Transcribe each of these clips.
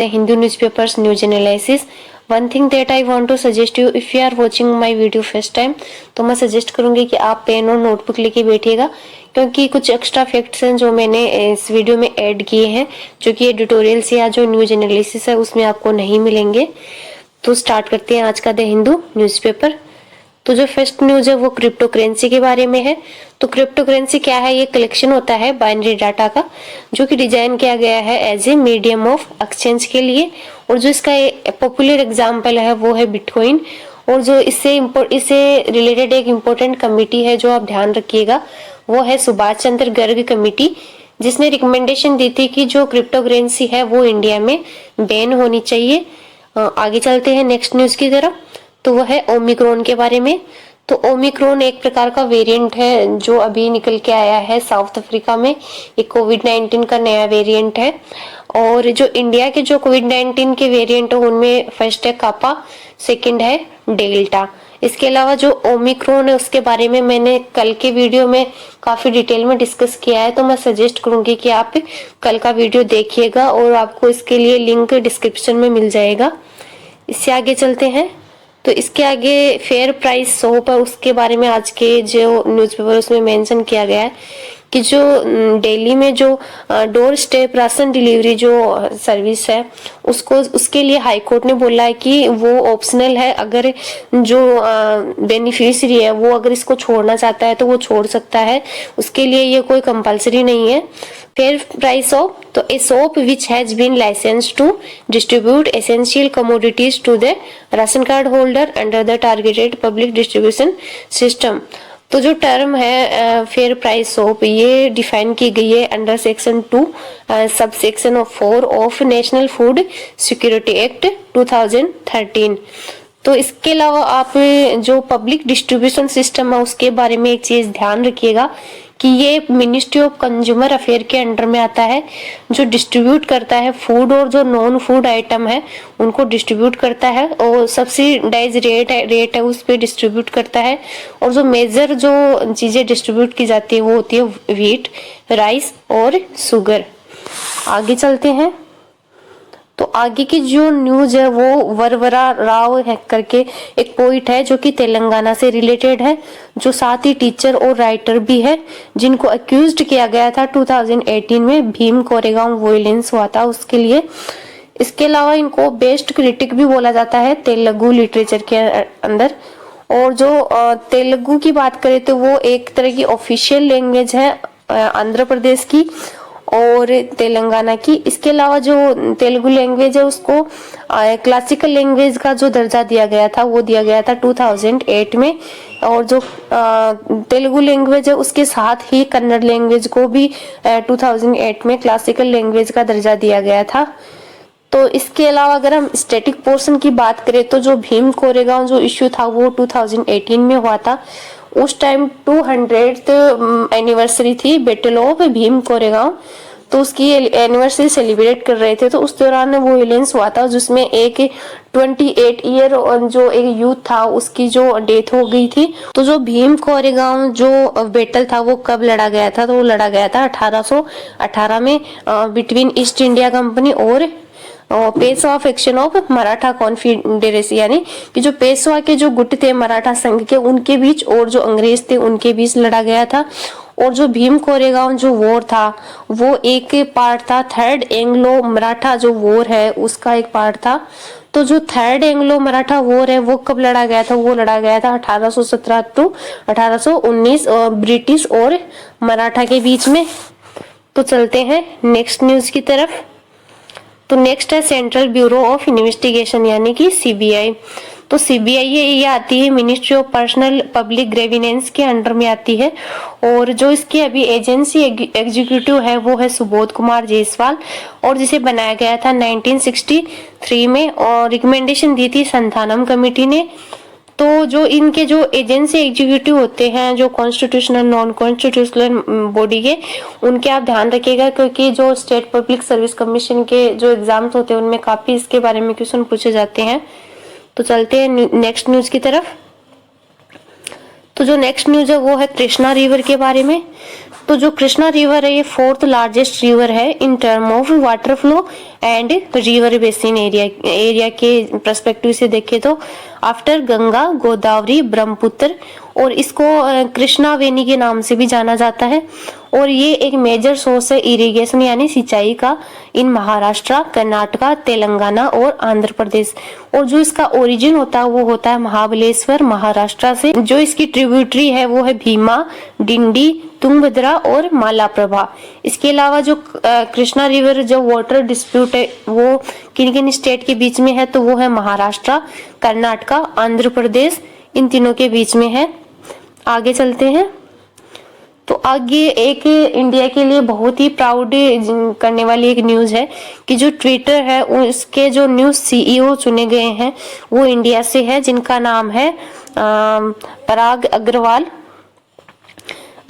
the Hindu newspapers news analysis. One thing that I want to suggest you, if you are watching my video first time, तो मैं suggest करूंगी कि आप pen और notebook लेके बैठिएगा, क्योंकि कुछ एक्स्ट्रा फैक्ट्स हैं जो मैंने इस वीडियो में ऐड किए हैं, जो कि एडिटोरियल्स या जो न्यूज एनालिसिस है उसमें आपको नहीं मिलेंगे। तो स्टार्ट करते हैं आज का द हिंदू न्यूज़पेपर। तो जो फर्स्ट न्यूज है वो क्रिप्टो करेंसी के बारे में है। तो क्रिप्टो करेंसी क्या है? ये कलेक्शन होता है बाइनरी डाटा का, जो कि डिजाइन किया गया है as a medium of exchange के लिए। और जो इसका पॉपुलर एग्जांपल है वो है बिटकॉइन। और जो इससे रिलेटेड एक इम्पोर्टेंट कमेटी है जो आप ध्यान रखिएगा, वो है सुभाष चंद्र गर्ग कमेटी, जिसने रिकमेंडेशन दी थी कि जो क्रिप्टो करेंसी है वो इंडिया में बैन होनी चाहिए। आगे चलते हैं नेक्स्ट न्यूज की तरफ। तो वो है ओमिक्रॉन के बारे में। तो ओमिक्रॉन एक प्रकार का वेरिएंट है जो अभी निकल के आया है साउथ अफ्रीका में। ये कोविड-19 का नया वेरिएंट है। और जो इंडिया के जो कोविड-19 के वेरिएंट है उनमें फर्स्ट है कापा, सेकंड है डेल्टा। इसके अलावा जो ओमिक्रॉन है उसके बारे में मैंने कल के वीडियो में काफी डिटेल में डिस्कस किया है, तो मैं सजेस्ट करूंगी कि आप कल का वीडियो देखिएगा और आपको इसके लिए लिंक डिस्क्रिप्शन में मिल जाएगा। इससे आगे चलते हैं। तो इसके आगे फेयर प्राइस सोप है, उसके बारे में आज के जो न्यूज़पेपर उसमें मेंशन किया गया है कि जो दिल्ली में जो डोर स्टेप राशन डिलीवरी जो सर्विस है उसके लिए हाई कोर्ट ने बोला है कि वो ऑप्शनल है। अगर जो बेनिफिशियरी है वो अगर इसको छोड़ना चाहता है तो वो छोड़ सकता है, उसके लिए ये कोई कंपलसरी नहीं है। फेयर प्राइस ऑफ, तो a shop which has been licensed to distribute essential commodities to the ration card holder under the targeted public distribution system. तो जो टर्म है फेयर प्राइस शॉप, ये डिफाइन की गई है under section 2 subsection of 4 of national food security act 2013। तो इसके अलावा आप जो पब्लिक डिस्ट्रीब्यूशन सिस्टम है उसके बारे में एक चीज ध्यान रखिएगा कि ये मिनिस्ट्री ऑफ कंज्यूमर अफेयर के अंडर में आता है, जो डिस्ट्रीब्यूट करता है फूड और जो नॉन फूड आइटम है उनको डिस्ट्रीब्यूट करता है, और सब्सिडाइज रेट है उस पर डिस्ट्रीब्यूट करता है। और जो मेजर जो चीजें डिस्ट्रीब्यूट की जाती है वो होती है व्हीट, राइस और शुगर। आगे चलते हैं। तो आगे की जो न्यूज है वो वरवरा राव है करके एक पोइट है जो कि तेलंगाना से रिलेटेड है, जो साथ ही टीचर और राइटर भी है, जिनको अक्यूज्ड किया गया था 2018 में भीम कोरेगांव वायलेंस हुआ था उसके लिए। इसके अलावा इनको बेस्ट क्रिटिक भी बोला जाता है तेलुगु लिटरेचर के अंदर। और जो तेलुगु की बात करें तो वो एक तरह की ऑफिशियल लैंग्वेज है आंध्र प्रदेश की और तेलंगाना की। इसके अलावा जो तेलुगु लैंग्वेज है उसको क्लासिकल लैंग्वेज का जो दर्जा दिया गया था वो दिया गया था 2008 में। और जो तेलुगु लैंग्वेज है उसके साथ ही कन्नड़ लैंग्वेज को भी 2008 में क्लासिकल लैंग्वेज का दर्जा दिया गया था। तो इसके अलावा अगर हम स्टैटिक पोर्शन की बात करें तो जो भीम कोरेगांव जो इश्यू था वो 2018 में हुआ था। उस टाइम 200th एनिवर्सरी थी बैटल ऑफ भीम कोरेगांव, तो उसकी एनिवर्सरी सेलिब्रेट कर रहे थे। तो उस दौरान वो वायलेंस हुआ था जिसमें एक 28 ईयर जो एक यूथ था उसकी जो डेथ हो गई थी। तो जो भीम कोरेगांव जो बैटल था वो कब लड़ा गया था? तो वो लड़ा गया था 1818 में बिटवीन ईस्ट इंडिया कंपनी और Peshwa faction of Maratha confederacy, यानी कि जो पेशवा के जो गुट थे मराठा संघ के उनके बीच और जो अंग्रेज थे उनके बीच लड़ा गया था। और जो भीम कोरेगांव जो वॉर था वो एक पार्ट था थर्ड एंग्लो मराठा जो वॉर है उसका एक पार्ट था। तो जो थर्ड एंग्लो मराठा वॉर है वो कब लड़ा गया था? वो लड़ा गया था 1817 टू 1819 ब्रिटिश और मराठा के बीच में। तो चलते हैं नेक्स्ट न्यूज की तरफ। तो नेक्स्ट है सेंट्रल ब्यूरो ऑफ इन्वेस्टिगेशन यानी कि सीबीआई। तो सीबीआई ये आती है मिनिस्ट्री ऑफ पर्सनल पब्लिक ग्रेविनेंस के अंडर में आती है। और जो इसकी अभी एजेंसी एग्जीक्यूटिव है वो है सुबोध कुमार जायसवाल, और जिसे बनाया गया था 1963 में, और रिकमेंडेशन दी थी संथानम कमेटी ने। तो जो इनके जो एजेंसी एग्जीक्यूटिव होते हैं जो कॉन्स्टिट्यूशनल नॉन कॉन्स्टिट्यूशनल बॉडी के, उनके आप ध्यान रखिएगा, क्योंकि जो स्टेट पब्लिक सर्विस कमीशन के जो एग्जाम्स होते हैं उनमें काफी इसके बारे में क्वेश्चन पूछे जाते हैं। तो चलते हैं नेक्स्ट न्यूज की तरफ। तो जो नेक्स्ट न्यूज है वो है कृष्णा रिवर के बारे में। तो जो कृष्णा रिवर है ये 4th लार्जेस्ट रिवर है in term of water flow and river basin area के पर्सपेक्टिव से देखें तो आफ्टर गंगा, गोदावरी, ब्रह्मपुत्र, और इसको कृष्णा वेनी के नाम से भी जाना जाता है। और ये एक मेजर सोर्स है इरिगेशन यानी सिंचाई का इन महाराष्ट्र, कर्नाटका, तेलंगाना और आंध्र प्रदेश। और जो इसका ओरिजिन होता है वो होता है महाबलेश्वर, महाराष्ट्र से। जो इसकी ट्रिब्यूटरी है वो है भीमा, डिंडी, तुंगभद्रा और मालाप्रभा। इसके अलावा जो कृष्णा रिवर जो वाटर डिस्प्यूट है वो किन किन स्टेट के बीच में है, तो वो है महाराष्ट्र, कर्नाटका, आंध्र प्रदेश, इन तीनों के बीच में है। आगे चलते हैं। तो आगे एक इंडिया के लिए बहुत ही प्राउड करने वाली एक न्यूज है कि जो ट्विटर है उसके जो न्यूज सीईओ चुने गए हैं वो इंडिया से है, जिनका नाम है पराग अग्रवाल,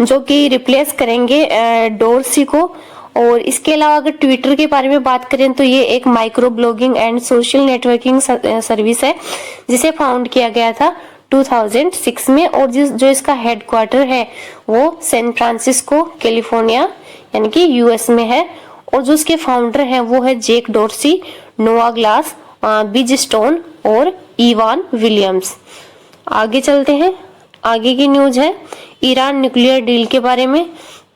जो कि रिप्लेस करेंगे डोरसी को। और इसके अलावा अगर ट्विटर के बारे में बात करें तो ये एक micro blogging and social networking service है जिसे फाउंड किया गया था 2006 में। और जो इसका हेडक्वार्टर है वो सैन फ्रांसिस्को, कैलिफोर्निया यानी कि यूएस में है। और जो इसके फाउंडर हैं वो है जेक डोरसी, नोआ ग्लास, बिज स्टोन और इवान विलियम्स। आगे चलते हैं। आगे की न्यूज है ईरान न्यूक्लियर डील के बारे में।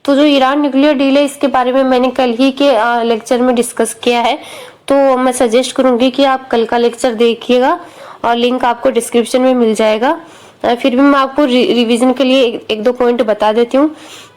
तो जो ईरान न्यूक्लियर डील है इसके बारे में मैंने कल ही के लेक्चर में डिस्कस किया है, तो मैं सजेस्ट करूंगी कि आप कल का लेक्चर देखिएगा और लिंक आपको डिस्क्रिप्शन में मिल जाएगा। फिर भी मैं आपको रिवीजन के लिए एक दो पॉइंट बता देती हूँ।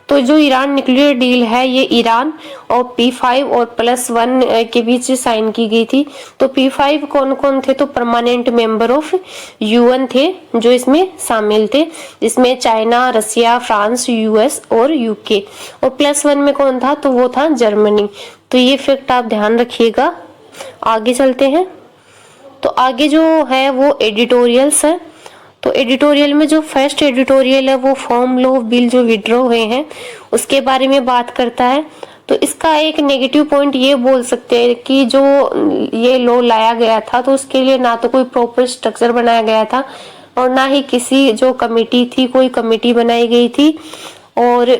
तो जो ईरान न्यूक्लियर डील है ये ईरान और P5 और +1 के बीच साइन की गई थी। तो P5 कौन कौन थे, तो परमानेंट मेंबर ऑफ UN थे जो इसमें शामिल थे, जिसमें चाइना, रसिया, फ्रांस, यूएस और यूके। और +1 में कौन था, तो वो था जर्मनी। तो ये फैक्ट आप ध्यान रखिएगा। आगे चलते हैं। तो आगे जो है वो एडिटोरियल्स है। तो एडिटोरियल में जो फर्स्ट एडिटोरियल है वो फार्म लॉ बिल जो विड्रॉ हुए हैं उसके बारे में बात करता है। तो इसका एक नेगेटिव पॉइंट ये बोल सकते हैं कि जो ये लॉ लाया गया था तो उसके लिए ना तो कोई प्रॉपर स्ट्रक्चर बनाया गया था और ना ही किसी जो कमेटी थी कोई कमेटी बनाई गई थी। और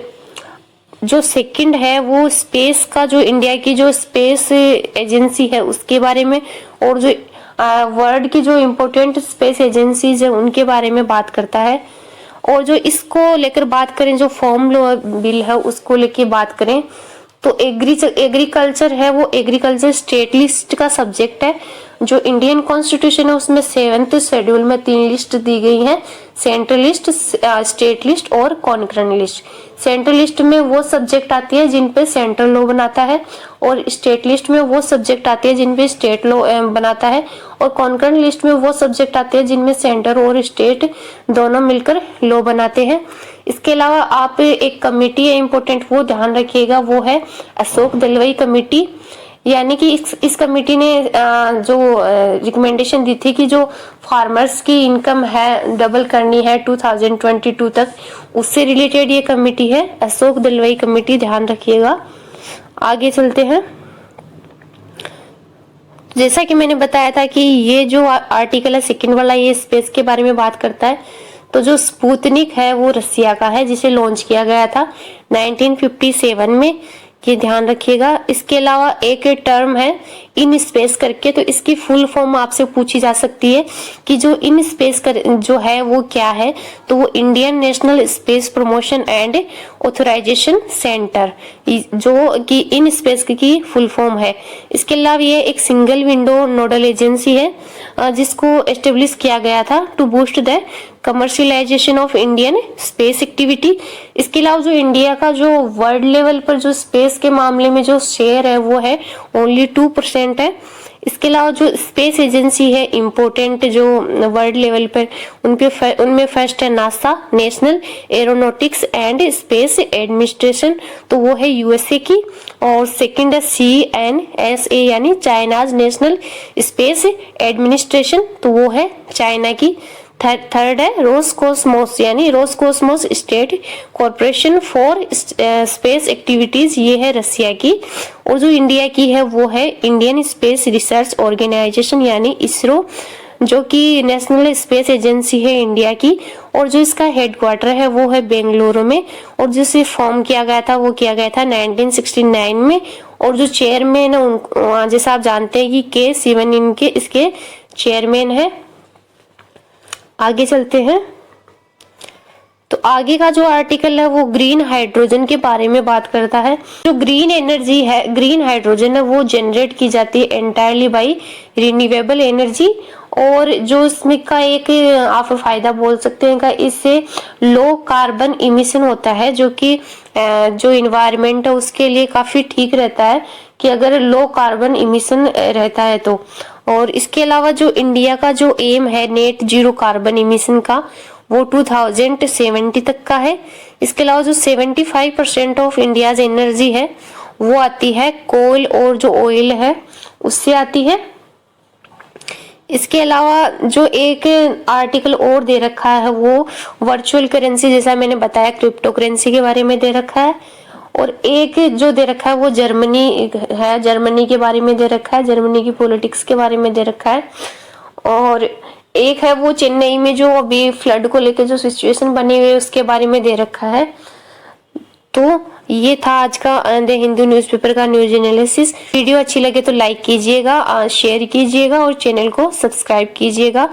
जो सेकंड है वो स्पेस का, जो इंडिया की जो स्पेस एजेंसी है उसके बारे में, और जो वर्ल्ड की जो इम्पोर्टेंट स्पेस एजेंसीज है उनके बारे में बात करता है। और जो इसको लेकर बात करें, जो फार्म लॉ बिल है उसको लेकर बात करें तो एग्रीकल्चर है वो एग्रीकल्चर स्टेट लिस्ट का सब्जेक्ट है। जो इंडियन कॉन्स्टिट्यूशन है उसमें 7th शेड्यूल में 3 लिस्ट दी गई हैं, सेंट्रल लिस्ट, स्टेट लिस्ट और कॉन्करेंट लिस्ट। सेंट्रल लिस्ट में वो सब्जेक्ट आती है जिन पे सेंट्रल लॉ बनाता है और स्टेट लिस्ट में वो सब्जेक्ट आती है जिन पे स्टेट लॉ बनाता है और कॉन्करेंट लिस्ट में वो सब्जेक्ट आते हैं जिनमें सेंटर और स्टेट दोनों मिलकर लॉ बनाते हैं। इसके अलावा आप एक कमेटी है इम्पोर्टेंट, वो ध्यान रखिएगा, वो है अशोक दलवाई कमेटी। यानी कि इस कमेटी ने जो रिकमेंडेशन दी थी कि जो फार्मर्स की इनकम है डबल करनी है 2022 तक, उससे रिलेटेड ये कमेटी है, अशोक दलवाई कमेटी, ध्यान रखिएगा। आगे चलते हैं। जैसा कि मैंने बताया था कि ये जो आर्टिकल है सेकंड वाला ये स्पेस के बारे में बात करता है। तो जो स्पुतनिक है वो रसिया का है जिसे लॉन्च किया गया था 1957 में, ये ध्यान रखिएगा। इसके अलावा एक टर्म है इन स्पेस करके, तो इसकी फुल फॉर्म आपसे पूछी जा सकती है कि जो इन स्पेस जो है वो क्या है, तो वो Indian national space promotion and authorization centre, जो कि इन स्पेस की फुल फॉर्म है। इसके अलावा ये एक सिंगल विंडो नोडल एजेंसी है जिसको एस्टेब्लिश किया गया था to boost the commercialisation of Indian space activity. इसके अलावा जो इंडिया का जो वर्ल्ड लेवल पर जो स्पेस के मामले में जो शेयर है वो है ओनली 2% है। इसके अलावा जो स्पेस एजेंसी है इम्पोर्टेंट जो वर्ल्ड लेवल पर उनमें फर्स्ट है NASA, national aeronautics and space administration, तो वो है यूएसए की। और सेकंड है CNSA यानी चाइनाज नेशनल स्पेस एडमिनिस्ट्रेशन, तो वो है चाइना की। थर्ड है रोसकोसमोस यानी Roscosmos state corporation for space activities, ये है रसिया की। और जो इंडिया की है वो है इंडियन स्पेस रिसर्च ऑर्गेनाइजेशन यानी इसरो, जो कि नेशनल स्पेस एजेंसी है इंडिया की, और जो इसका हेडक्वार्टर है वो है बेंगलुरु में, और जिसे फॉर्म किया गया था वो किया गया था 1969 में। और जो चेयरमैन है उन जैसा आप जानते हैं कि के सिवन इनके इसके चेयरमैन है। आगे चलते हैं, तो आगे का जो आर्टिकल है वो ग्रीन हाइड्रोजन के बारे में बात करता है। जो ग्रीन एनर्जी है, ग्रीन हाइड्रोजन है, वो जनरेट की जाती है एंटायरली बाई रिन्यूएबल एनर्जी। और जो इसमें का एक आप फायदा बोल सकते हैं का, इससे लो कार्बन इमिशन होता है, जो कि जो इन्वायरमेंट है उसके लिए काफी ठीक रहता है कि अगर लो कार्बन इमिशन रहता है तो। और इसके अलावा जो इंडिया का जो एम है नेट जीरो कार्बन इमिशन का, वो 2070 तक का है। इसके अलावा जो 75% ऑफ इंडियाज एनर्जी है वो आती है कोल और जो ऑयल है उससे आती है। इसके अलावा जो एक आर्टिकल और दे रखा है वो वर्चुअल करेंसी, जैसा मैंने बताया क्रिप्टो करेंसी के बारे में दे रखा है। और एक जो दे रखा है वो जर्मनी है, जर्मनी के बारे में दे रखा है, जर्मनी की पॉलिटिक्स के बारे में दे रखा है। और एक है वो चेन्नई में जो अभी फ्लड को लेकर जो सिचुएशन बनी हुई है उसके बारे में दे रखा है। तो ये था आज का द हिंदू न्यूज़पेपर का न्यूज एनालिसिस। वीडियो अच्छी लगे तो लाइक कीजिएगा, शेयर कीजिएगा और चैनल को सब्सक्राइब कीजिएगा।